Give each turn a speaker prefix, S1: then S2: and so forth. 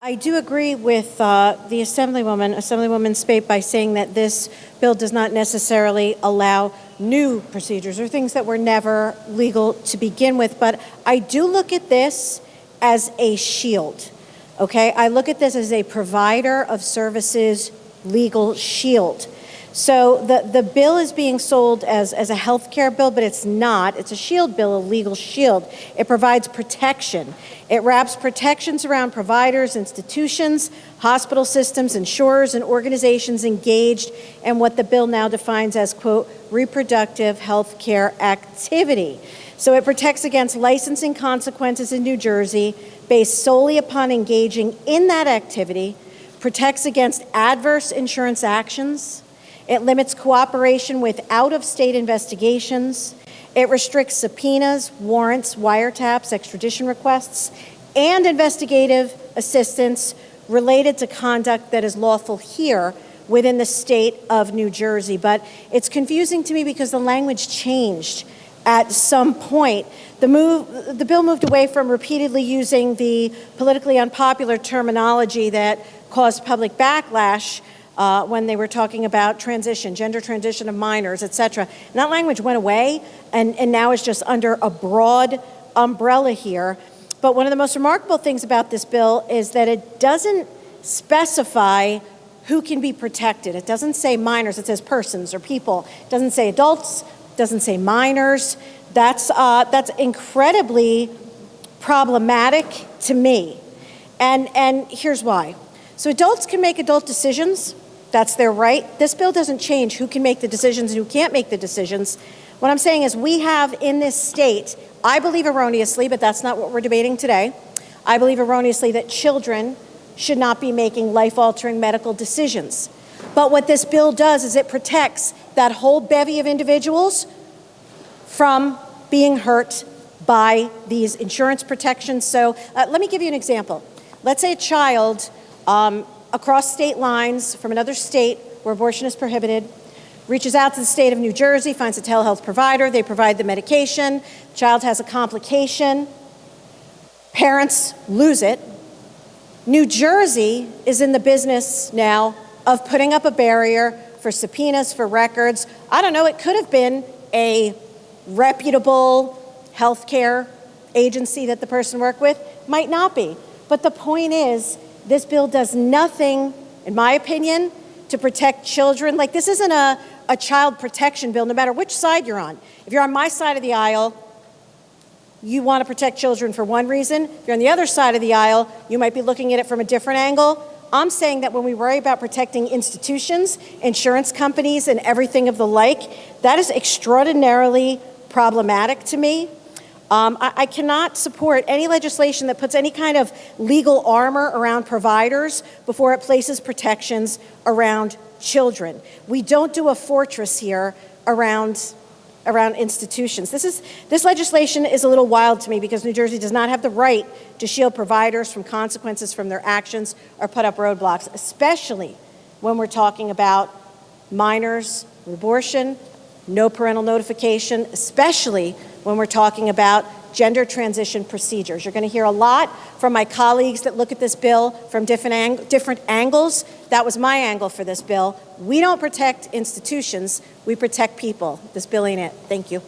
S1: I do agree with the Assemblywoman Spate, by saying that this bill does not necessarily allow new procedures or things that were never legal to begin with. But I do look at this as a shield, okay? I look at this as a provider of services legal shield. So the bill is being sold as a health care bill, but it's not. It's a shield bill, a legal shield. It provides protection. It wraps protections around providers, institutions, hospital systems, insurers, and organizations engaged in what the bill now defines as, quote, reproductive health care activity. So it protects against licensing consequences in New Jersey based solely upon engaging in that activity, protects against adverse insurance actions. It limits cooperation with out-of-state investigations. It restricts subpoenas, warrants, wiretaps, extradition requests, and investigative assistance related to conduct that is lawful here within the state of New Jersey. But it's confusing to me because the language changed at some point. The bill moved away from repeatedly using the politically unpopular terminology that caused public backlash when they were talking about gender transition of minors, et cetera. And that language went away and now is just under a broad umbrella here. But one of the most remarkable things about this bill is that it doesn't specify who can be protected. It doesn't say minors, it says persons or people. It doesn't say adults, it doesn't say minors. That's incredibly problematic to me. And here's why. So adults can make adult decisions. That's their right. This bill doesn't change who can make the decisions and who can't make the decisions. What I'm saying is we have in this state, I believe erroneously, but that's not what we're debating today, I believe erroneously that children should not be making life-altering medical decisions. But what this bill does is it protects that whole bevy of individuals from being hurt by these insurance protections. So let me give you an example. Let's say a child across state lines from another state where abortion is prohibited, reaches out to the state of New Jersey, finds a telehealth provider, they provide the medication, the child has a complication, parents lose it. New Jersey is in the business now of putting up a barrier for subpoenas, for records. I don't know, it could have been a reputable healthcare agency that the person worked with, might not be. But the point is, this bill does nothing, in my opinion, to protect children. Like, this isn't a child protection bill, no matter which side you're on. If you're on my side of the aisle, you want to protect children for one reason. If you're on the other side of the aisle, you might be looking at it from a different angle. I'm saying that when we worry about protecting institutions, insurance companies, and everything of the like, that is extraordinarily problematic to me. I cannot support any legislation that puts any kind of legal armor around providers before it places protections around children. We don't do a fortress here around institutions. This legislation is a little wild to me because New Jersey does not have the right to shield providers from consequences from their actions or put up roadblocks, especially when we're talking about minors, abortion, no parental notification, especially when we're talking about gender transition procedures. You're going to hear a lot from my colleagues that look at this bill from different angles. That was my angle for this bill. We don't protect institutions, we protect people. This bill ain't it. Thank you.